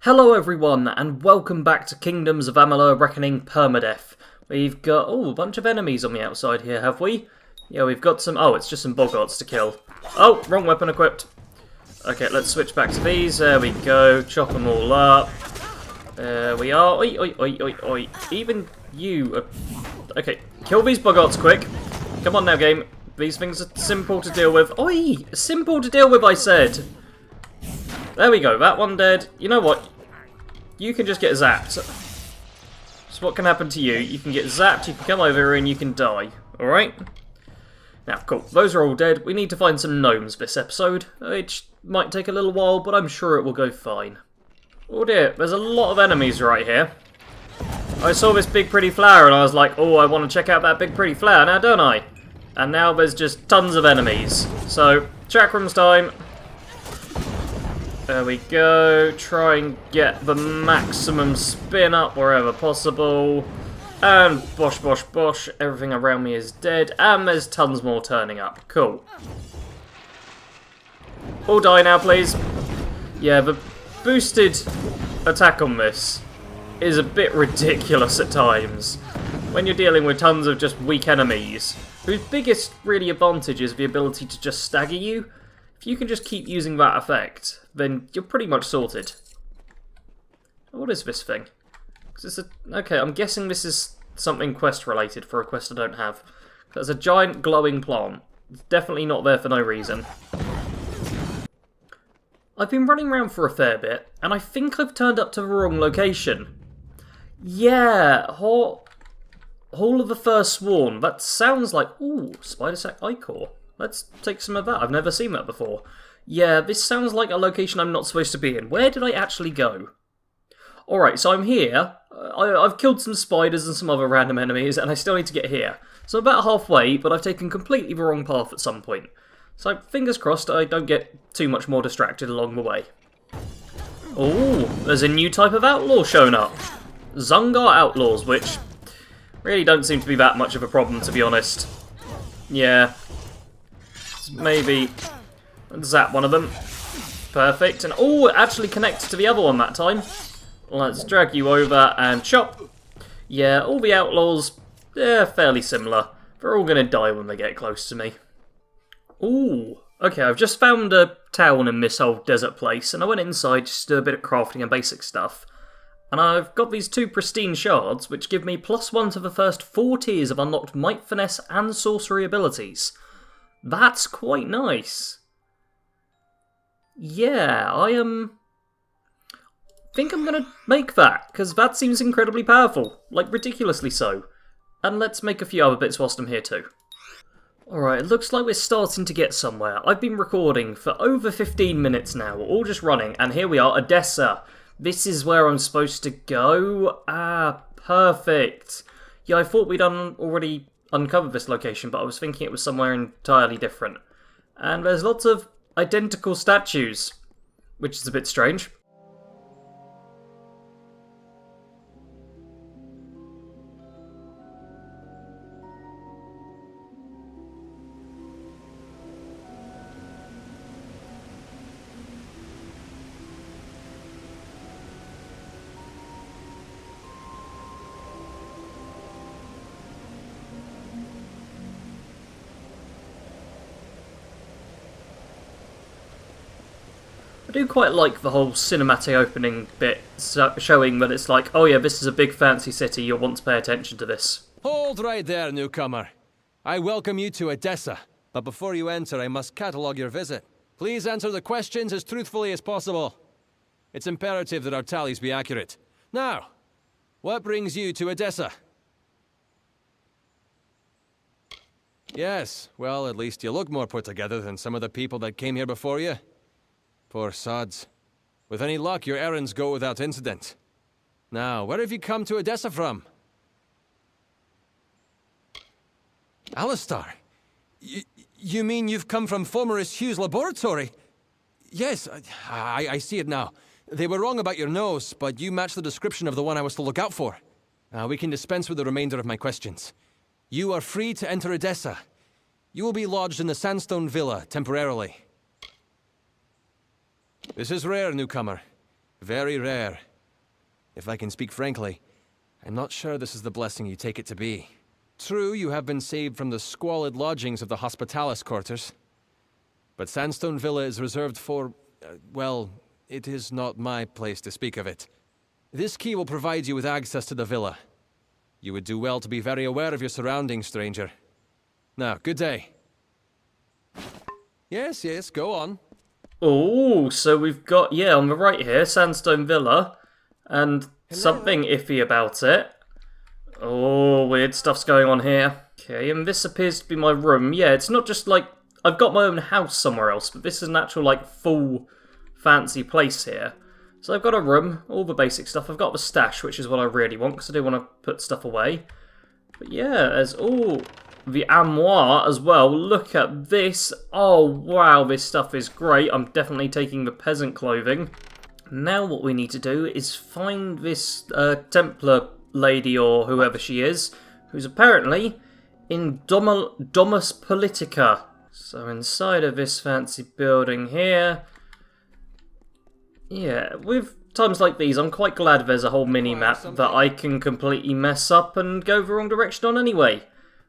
Hello everyone, and welcome back to Kingdoms of Amalur Reckoning Permadeath. We've got, a bunch of enemies on the outside here, have we? Yeah, we've got some, it's just some boggarts to kill. Oh, wrong weapon equipped. Okay, let's switch back to these, there we go, chop them all up. There we are, oi, oi, oi, oi, oi. Even you, okay, kill these boggarts quick. Come on now game, these things are simple to deal with. Oi, simple to deal with I said. There we go, that one dead. You know what? You can just get zapped. So what can happen to you? You can get zapped, you can come over here and you can die. Alright? Now, cool. Those are all dead. We need to find some gnomes this episode, which might take a little while, but I'm sure it will go fine. Oh dear, there's a lot of enemies right here. I saw this big pretty flower and I was like, oh, I want to check out that big pretty flower now, don't I? And now there's just tons of enemies. So, chakrams time. There we go, try and get the maximum spin up wherever possible. And bosh, bosh, bosh, everything around me is dead, and there's tons more turning up. Cool. All die now, please. Yeah, the boosted attack on this is a bit ridiculous at times. When you're dealing with tons of just weak enemies, whose biggest really advantage is the ability to just stagger you. If you can just keep using that effect, then you're pretty much sorted. What is this thing? Okay, I'm guessing this is something quest related for a quest I don't have. There's a giant glowing plant. It's definitely not there for no reason. I've been running around for a fair bit, and I think I've turned up to the wrong location. Yeah, Hall of the First Sworn. That sounds like... Ooh, Spider Sack Ichor. Let's take some of that. I've never seen that before. Yeah, this sounds like a location I'm not supposed to be in. Where did I actually go? Alright, so I'm here. I've killed some spiders and some other random enemies, and I still need to get here. So I'm about halfway, but I've taken completely the wrong path at some point. So fingers crossed I don't get too much more distracted along the way. Oh, there's a new type of outlaw shown up. Zungar Outlaws, which really don't seem to be that much of a problem, to be honest. Yeah. Maybe zap one of them. Perfect. And it actually connects to the other one that time. Let's drag you over and chop. Yeah, all the outlaws, they're fairly similar. They're all going to die when they get close to me. Ooh. Okay, I've just found a town in this old desert place, and I went inside just to do a bit of crafting and basic stuff. And I've got these 2 pristine shards, which give me +1 to the first 4 tiers of unlocked might, finesse, and sorcery abilities. That's quite nice. Yeah, I think I'm gonna make that, because that seems incredibly powerful. Like, ridiculously so. And let's make a few other bits whilst I'm here too. Alright, it looks like we're starting to get somewhere. I've been recording for over 15 minutes now, all just running, and here we are, Odessa. This is where I'm supposed to go. Ah, perfect. Yeah, I thought we'd already uncovered this location, but I was thinking it was somewhere entirely different. And there's lots of identical statues, which is a bit strange. I do quite like the whole cinematic opening bit, showing that it's like, oh yeah, this is a big fancy city, you'll want to pay attention to this. Hold right there, newcomer. I welcome you to Odessa, but before you enter, I must catalogue your visit. Please answer the questions as truthfully as possible. It's imperative that our tallies be accurate. Now, what brings you to Odessa? Yes, well, at least you look more put together than some of the people that came here before you. Poor sods. With any luck, your errands go without incident. Now, where have you come to Odessa from? Alistar? You mean you've come from Fomerus Hugh's laboratory? Yes, I see it now. They were wrong about your nose, but you match the description of the one I was to look out for. We can dispense with the remainder of my questions. You are free to enter Odessa. You will be lodged in the Sandstone Villa, temporarily. This is rare, newcomer. Very rare. If I can speak frankly, I'm not sure this is the blessing you take it to be. True, you have been saved from the squalid lodgings of the Hospitalis quarters. But Sandstone Villa is reserved for, well, it is not my place to speak of it. This key will provide you with access to the villa. You would do well to be very aware of your surroundings, stranger. Now, good day. Yes, yes, go on. Oh, so we've got, yeah, on the right here, Sandstone Villa, and something iffy about it. Oh, weird stuff's going on here. Okay, and this appears to be my room. Yeah, it's not just like, I've got my own house somewhere else, but this is an actual, like, full fancy place here. So I've got a room, all the basic stuff. I've got the stash, which is what I really want, because I do want to put stuff away. But yeah, there's all the armoire as well. Look at this. Oh, wow, this stuff is great. I'm definitely taking the peasant clothing. Now what we need to do is find this Templar lady, or whoever she is, who's apparently in Domus Politica. So inside of this fancy building here, yeah, with times like these, I'm quite glad there's a whole mini-map that I can completely mess up and go the wrong direction on anyway.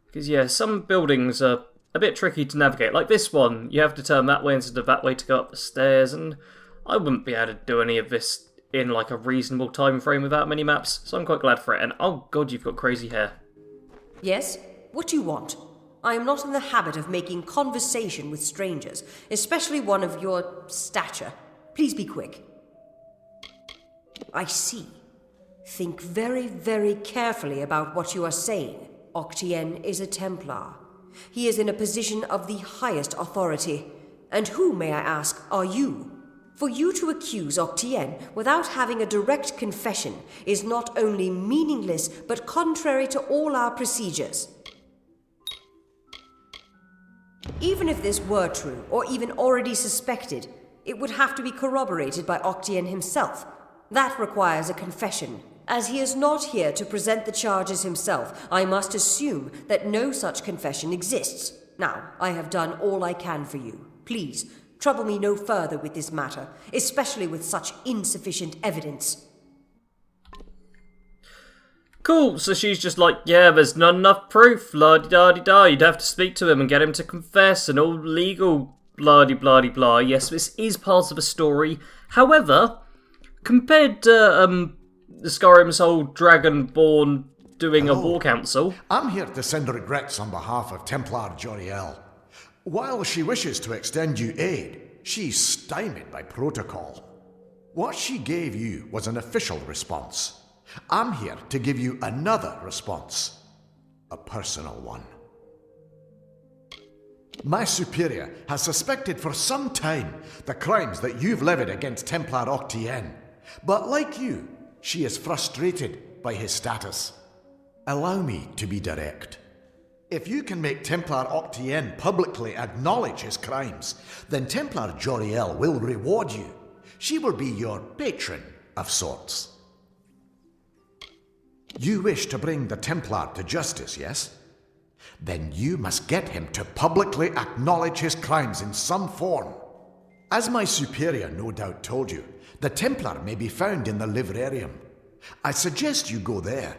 Because yeah, some buildings are a bit tricky to navigate. Like this one, you have to turn that way instead of that way to go up the stairs, and I wouldn't be able to do any of this in like a reasonable time frame without mini-maps, so I'm quite glad for it. And oh god, you've got crazy hair. Yes? What do you want? I am not in the habit of making conversation with strangers, especially one of your stature. Please be quick. I see. Think very, very carefully about what you are saying. Octien is a Templar. He is in a position of the highest authority. And who, may I ask, are you? For you to accuse Octien without having a direct confession is not only meaningless, but contrary to all our procedures. Even if this were true, or even already suspected, it would have to be corroborated by Octien himself. That requires a confession. As he is not here to present the charges himself, I must assume that no such confession exists. Now, I have done all I can for you. Please, trouble me no further with this matter, especially with such insufficient evidence. Cool, so she's just like, yeah, there's not enough proof, la-di-da-di-da, you'd have to speak to him and get him to confess and all legal blah-di-blah-di-blah. Yes, this is part of a story. However, compared to Skyrim's whole Dragonborn doing a war council... I'm here to send regrets on behalf of Templar Joriel. While she wishes to extend you aid, she's stymied by protocol. What she gave you was an official response. I'm here to give you another response. A personal one. My superior has suspected for some time the crimes that you've levied against Templar Octien. But like you, she is frustrated by his status. Allow me to be direct. If you can make Templar Octien publicly acknowledge his crimes, then Templar Joriel will reward you. She will be your patron of sorts. You wish to bring the Templar to justice, yes? Then you must get him to publicly acknowledge his crimes in some form. As my superior no doubt told you, the Templar may be found in the livrarium. I suggest you go there.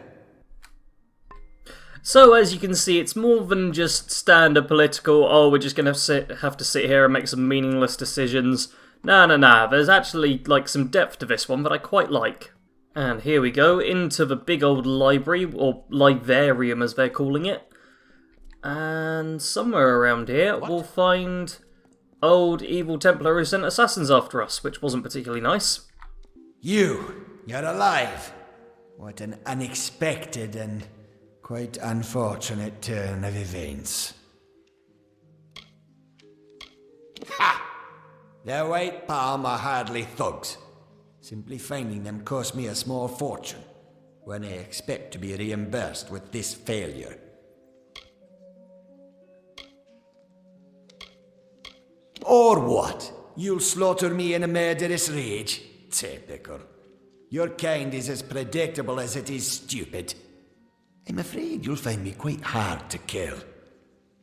So, as you can see, it's more than just standard political, oh, we're just going to have to sit here and make some meaningless decisions. Nah, there's actually, like, some depth to this one that I quite like. And here we go, into the big old library, or librarium as they're calling it. And somewhere around here, we'll find old evil Templar who sent assassins after us, which wasn't particularly nice. You're alive. What an unexpected and quite unfortunate turn of events. Ha! The White Palm are hardly thugs. Simply finding them cost me a small fortune, when I expect to be reimbursed with this failure. Or what? You'll slaughter me in a murderous rage? Typical. Your kind is as predictable as it is stupid. I'm afraid you'll find me quite hard to kill.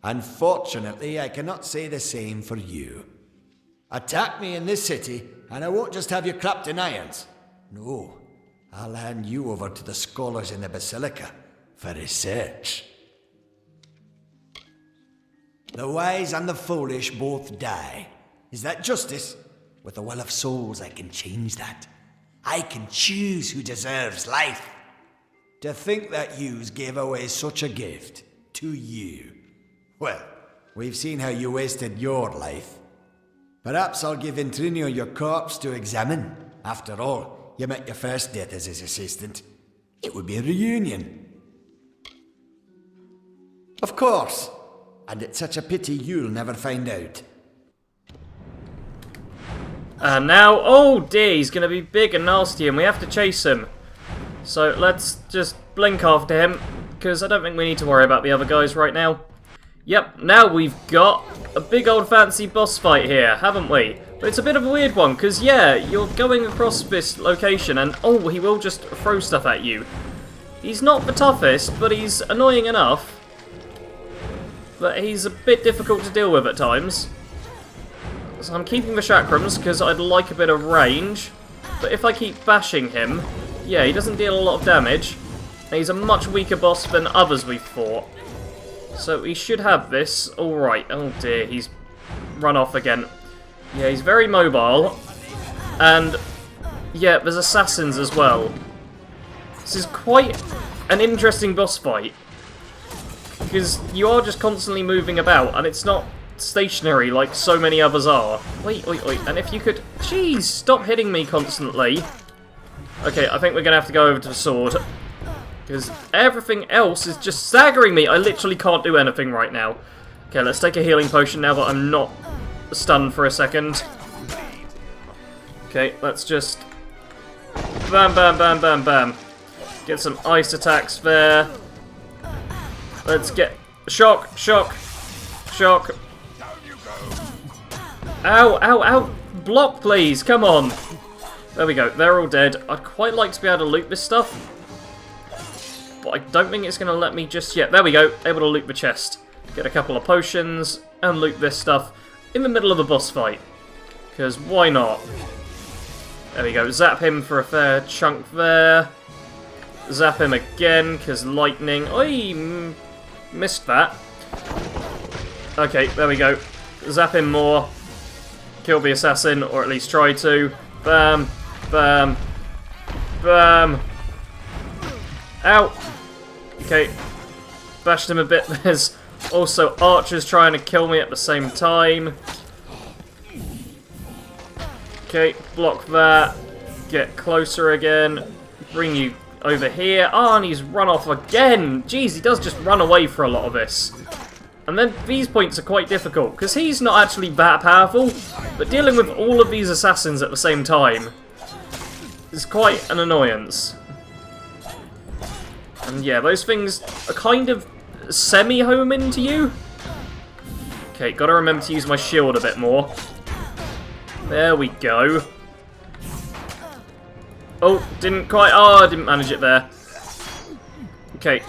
Unfortunately, I cannot say the same for you. Attack me in this city, and I won't just have you clapped in irons. No, I'll hand you over to the scholars in the Basilica for research. The wise and the foolish both die. Is that justice? With the will of souls, I can change that. I can choose who deserves life. To think that yous gave away such a gift to you. Well, we've seen how you wasted your life. Perhaps I'll give Intrinio your corpse to examine. After all, you met your first death as his assistant. It would be a reunion. Of course. And it's such a pity you'll never find out. And now, oh dear, he's going to be big and nasty and we have to chase him. So let's just blink after him, because I don't think we need to worry about the other guys right now. Yep, now we've got a big old fancy boss fight here, haven't we? But it's a bit of a weird one, because yeah, you're going across this location and oh, he will just throw stuff at you. He's not the toughest, but he's annoying enough. But he's a bit difficult to deal with at times. So I'm keeping the chakrams because I'd like a bit of range. But if I keep bashing him, yeah, he doesn't deal a lot of damage. And he's a much weaker boss than others we've fought. So he should have this. Alright, oh dear, he's run off again. Yeah, he's very mobile. And yeah, there's assassins as well. This is quite an interesting boss fight. Because you are just constantly moving about, and it's not stationary like so many others are. Wait, and if you could... Jeez, stop hitting me constantly. Okay, I think we're going to have to go over to the sword. Because everything else is just staggering me. I literally can't do anything right now. Okay, let's take a healing potion now that I'm not stunned for a second. Okay, let's just... Bam, bam, bam, bam, bam. Get some ice attacks there. Let's get... Shock, shock, shock. Ow, ow, ow. Block, please. Come on. There we go. They're all dead. I'd quite like to be able to loot this stuff. But I don't think it's going to let me just yet. There we go. Able to loot the chest. Get a couple of potions and loot this stuff in the middle of the boss fight. Because why not? There we go. Zap him for a fair chunk there. Zap him again, because lightning... Oi! Missed that. Okay, there we go. Zap him more. Kill the assassin, or at least try to. Bam. Bam. Bam. Ow! Okay. Bashed him a bit. There's also archers trying to kill me at the same time. Okay, block that. Get closer again. Bring you over here. Oh, and he's run off again. Jeez, he does just run away for a lot of this. And then these points are quite difficult, because he's not actually that powerful, but dealing with all of these assassins at the same time is quite an annoyance. And yeah, those things are kind of semi-home into you. Okay, gotta remember to use my shield a bit more. There we go. Oh, didn't quite... Oh, I didn't manage it there. Okay.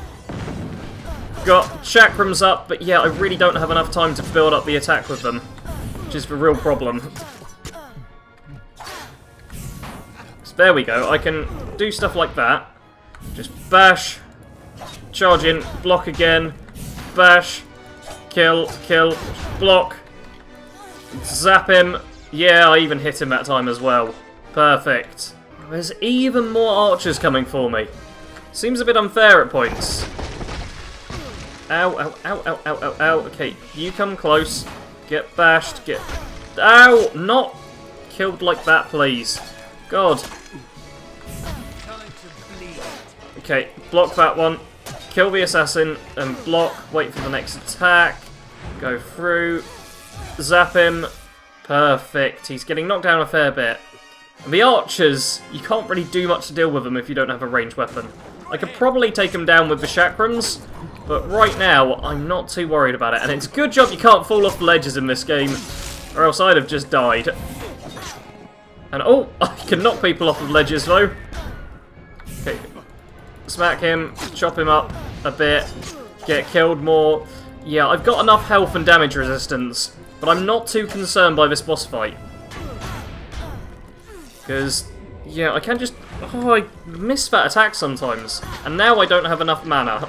Got chakrams up, but yeah, I really don't have enough time to build up the attack with them. Which is the real problem. So there we go. I can do stuff like that. Just bash. Charge in. Block again. Bash. Kill. Kill. Block. Zap him. Yeah, I even hit him that time as well. Perfect. There's even more archers coming for me. Seems a bit unfair at points. Ow, ow, ow, ow, ow, ow, ow. Okay, you come close. Get bashed, get... Ow! Not killed like that, please. God. Okay, block that one. Kill the assassin and block. Wait for the next attack. Go through. Zap him. Perfect. He's getting knocked down a fair bit. And the archers, you can't really do much to deal with them if you don't have a ranged weapon. I could probably take them down with the chakrams, but right now, I'm not too worried about it. And it's a good job you can't fall off the ledges in this game, or else I'd have just died. And oh, I can knock people off of ledges though. Okay, smack him, chop him up a bit, get killed more. Yeah, I've got enough health and damage resistance, but I'm not too concerned by this boss fight. Because, yeah, I can just Oh, I miss that attack sometimes. And now I don't have enough mana.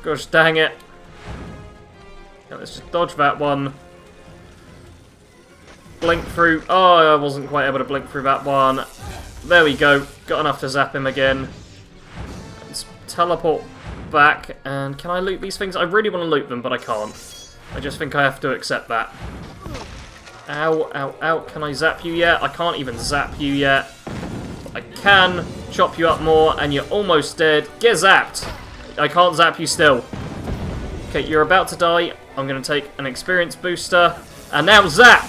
Gosh dang it. Yeah, let's just dodge that one. Blink through. Oh, I wasn't quite able to blink through that one. There we go. Got enough to zap him again. Let's teleport back. And can I loot these things? I really want to loot them, but I can't. I just think I have to accept that. Ow, ow, ow. Can I zap you yet? I can't even zap you yet. I can chop you up more, and you're almost dead. Get zapped! I can't zap you still. Okay, you're about to die. I'm going to take an experience booster. And now zap!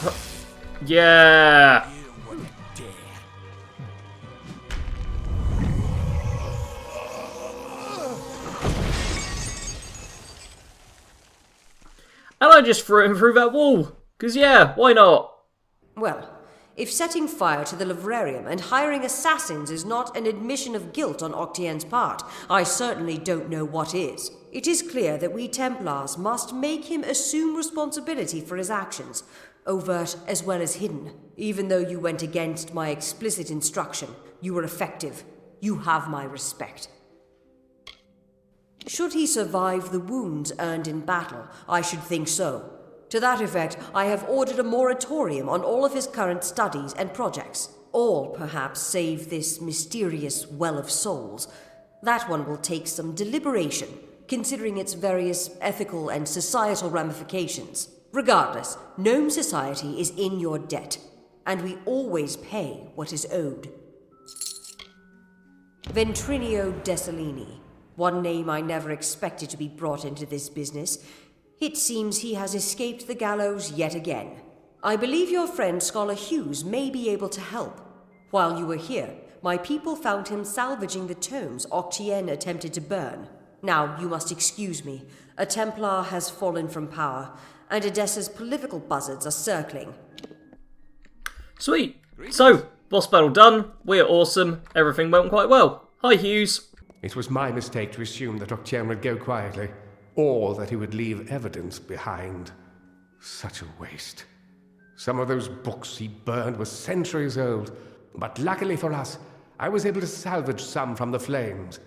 Yeah! And I just threw him through that wall. Because yeah, why not? Well, if setting fire to the livrarium and hiring assassins is not an admission of guilt on Octien's part, I certainly don't know what is. It is clear that we Templars must make him assume responsibility for his actions, overt as well as hidden. Even though you went against my explicit instruction, you were effective. You have my respect. Should he survive the wounds earned in battle, I should think so. To that effect, I have ordered a moratorium on all of his current studies and projects. All, perhaps, save this mysterious Well of Souls. That one will take some deliberation, considering its various ethical and societal ramifications. Regardless, Gnome society is in your debt, and we always pay what is owed. Ventrinio Desalini. One name I never expected to be brought into this business. It seems he has escaped the gallows yet again. I believe your friend Scholar Hughes may be able to help. While you were here, my people found him salvaging the tomes Octien attempted to burn. Now, you must excuse me. A Templar has fallen from power, and Edessa's political buzzards are circling. Sweet. So, boss battle done. We're awesome. Everything went quite well. Hi, Hughes. It was my mistake to assume that Octien would go quietly, or that he would leave evidence behind. Such a waste. Some of those books he burned were centuries old, but luckily for us, I was able to salvage some from the flames.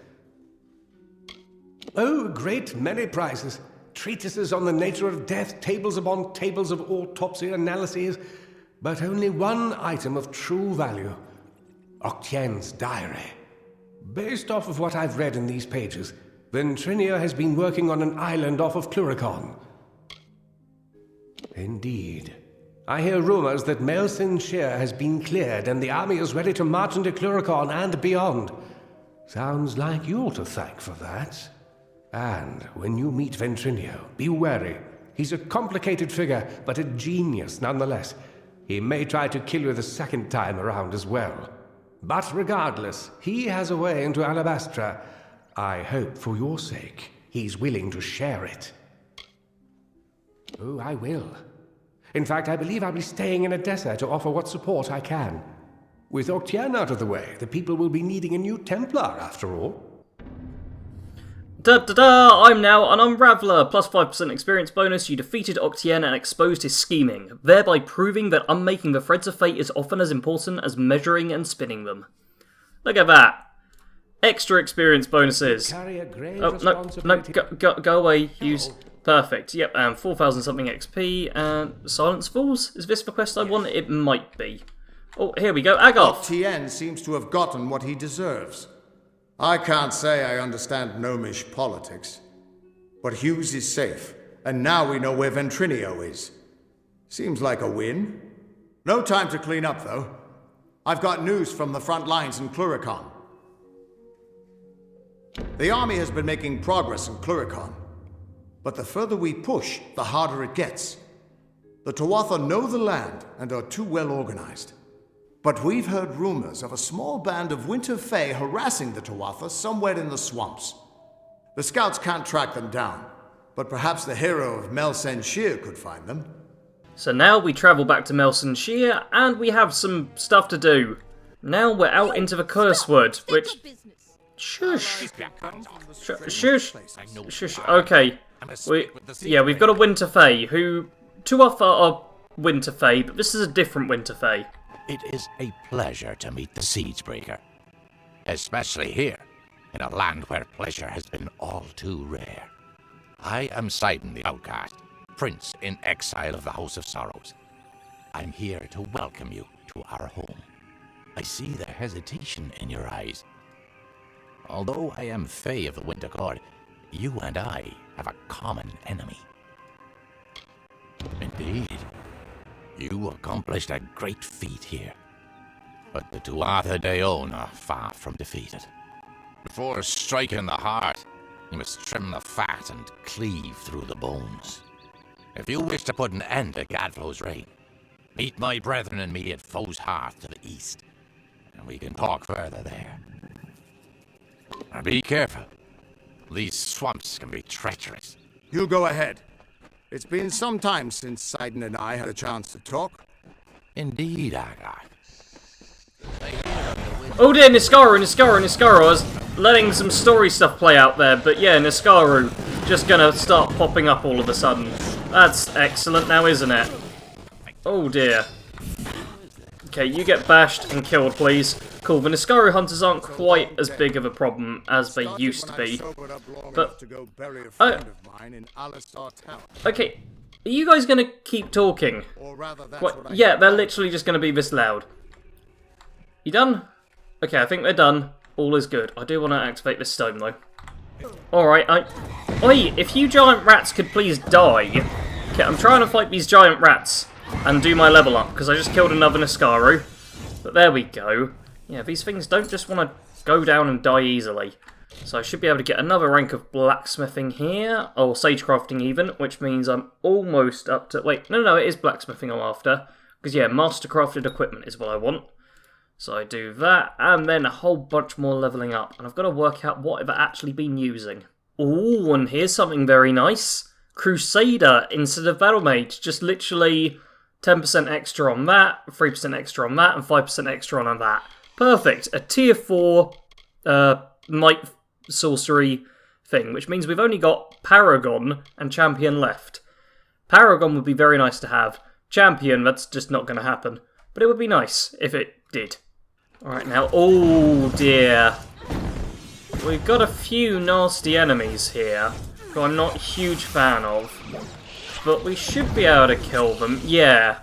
Oh, a great many prizes. Treatises on the nature of death, tables upon tables of autopsy analyses, but only one item of true value. Octien's diary. Based off of what I've read in these pages, Ventrinio has been working on an island off of Cluricon. Indeed. I hear rumors that Melsin Shear has been cleared and the army is ready to march into Cluricon and beyond. Sounds like you're to thank for that. And when you meet Ventrinio, be wary. He's a complicated figure, but a genius nonetheless. He may try to kill you the second time around as well. But regardless, he has a way into Alabastra. I hope, for your sake, he's willing to share it. Oh, I will. In fact, I believe I'll be staying in Edessa to offer what support I can. With Octien out of the way, the people will be needing a new Templar, after all. Da-da-da! I'm now an Unraveler! Plus 5% experience bonus. You defeated Octien and exposed his scheming, thereby proving that unmaking the threads of fate is often as important as measuring and spinning them. Look at that! Extra experience bonuses. Oh, no, go away, use. Perfect, yep, 4,000 something XP, and Silence Falls? Is this the quest I want? It might be. Oh, here we go, Agoth! Octien seems to have gotten what he deserves. I can't say I understand gnomish politics, but Hughes is safe, and now we know where Ventrinio is. Seems like a win. No time to clean up, though. I've got news from the front lines in Cluricon. The army has been making progress in Cluricon, but the further we push, the harder it gets. The Tuatha know the land and are too well organized. But we've heard rumors of a small band of Winter Fae harassing the Tuatha somewhere in the swamps. The scouts can't track them down, but perhaps the hero of Melsin Shear could find them. So now we travel back to Melsin Shear, and we have some stuff to do. Now we're out into the Cursewood, which... Shush. Shush. Shush. Okay. We've got a Winter Fae, who... Tuatha are Winter Fae, but this is a different Winter Fae. It is a pleasure to meet the Siegebreaker. Especially here, in a land where pleasure has been all too rare. I am Sidon the Outcast, Prince in exile of the House of Sorrows. I'm here to welcome you to our home. I see the hesitation in your eyes. Although I am Fae of the Winter Court, you and I have a common enemy. Indeed, you accomplished a great feat here. But the Tuatha De Own are far from defeated. Before striking the heart, you must trim the fat and cleave through the bones. If you wish to put an end to Gadflow's reign, meet my brethren and me at Foe's Hearth to the east, and we can talk further there. Now be careful. These swamps can be treacherous. You go ahead. It's been some time since Sidon and I had a chance to talk. Indeed, Agar. Oh dear, Niskaru. I was letting some story stuff play out there, but yeah, Niskaru just gonna start popping up all of a sudden. That's excellent now, isn't it? Oh dear. Okay, you get bashed and killed, please. Cool, the Niskaru hunters aren't quite as big of a problem as they used to be. But, okay, are you guys gonna keep talking? Yeah, they're literally just gonna be this loud. You done? Okay, I think they're done. All is good. I do want to activate this stone, though. Alright, Oi, if you giant rats could please die. Okay, I'm trying to fight these giant rats and do my level up, because I just killed another Niskaru. But there we go. Yeah, these things don't just want to go down and die easily. So I should be able to get another rank of blacksmithing here, or sagecrafting even, which means I'm almost up to... Wait, no, it is blacksmithing I'm after. Because yeah, mastercrafted equipment is what I want. So I do that, and then a whole bunch more leveling up. And I've got to work out what I've actually been using. Ooh, and here's something very nice. Crusader instead of Battle Mage. Just literally 10% extra on that, 3% extra on that, and 5% extra on that. Perfect. A tier 4 Might Sorcery thing, which means we've only got Paragon and Champion left. Paragon would be very nice to have. Champion, that's just not going to happen. But it would be nice if it did. Alright now, oh dear. We've got a few nasty enemies here, who I'm not a huge fan of. But we should be able to kill them. Yeah.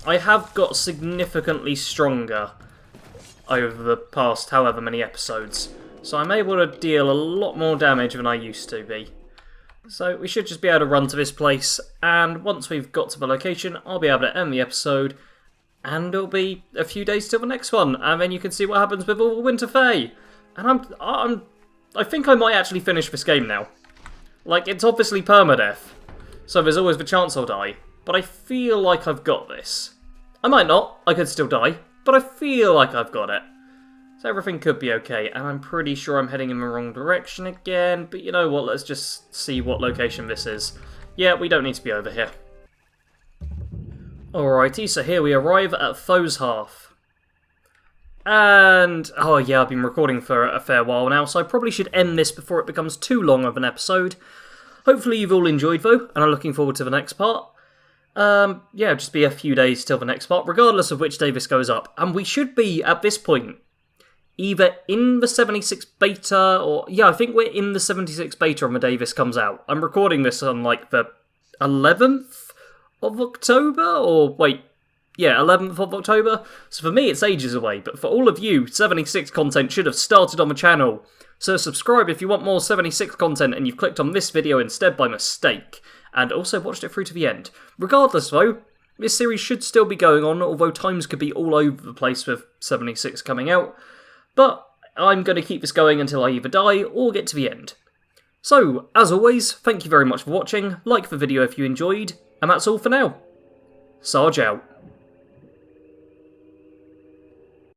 I have got significantly stronger over the past however many episodes. So I'm able to deal a lot more damage than I used to be. So we should just be able to run to this place, and once we've got to the location, I'll be able to end the episode. And it'll be a few days till the next one, and then you can see what happens with all the Winter Fae. And I think I might actually finish this game now. Like, it's obviously permadeath, so there's always the chance I'll die. But I feel like I've got this. I might not, I could still die, but I feel like I've got it. So everything could be okay, and I'm pretty sure I'm heading in the wrong direction again, but you know what, let's just see what location this is. Yeah, we don't need to be over here. Alrighty, so here we arrive at Foe's Hearth. And, oh yeah, I've been recording for a fair while now, so I probably should end this before it becomes too long of an episode. Hopefully you've all enjoyed though, and I'm looking forward to the next part. Yeah, just be a few days till the next part, regardless of which day this goes up. And we should be, at this point, either in the 76 beta, or... Yeah, I think we're in the 76 beta on the day this comes out. I'm recording this on, like, the 11th of October? Or, wait, yeah, 11th of October? So for me, it's ages away, but for all of you, 76 content should have started on the channel. So subscribe if you want more 76 content and you've clicked on this video instead by mistake. And also watched it through to the end. Regardless, though, this series should still be going on, although times could be all over the place with 76 coming out. But I'm going to keep this going until I either die or get to the end. So, as always, thank you very much for watching, like the video if you enjoyed, and that's all for now. Sarge out.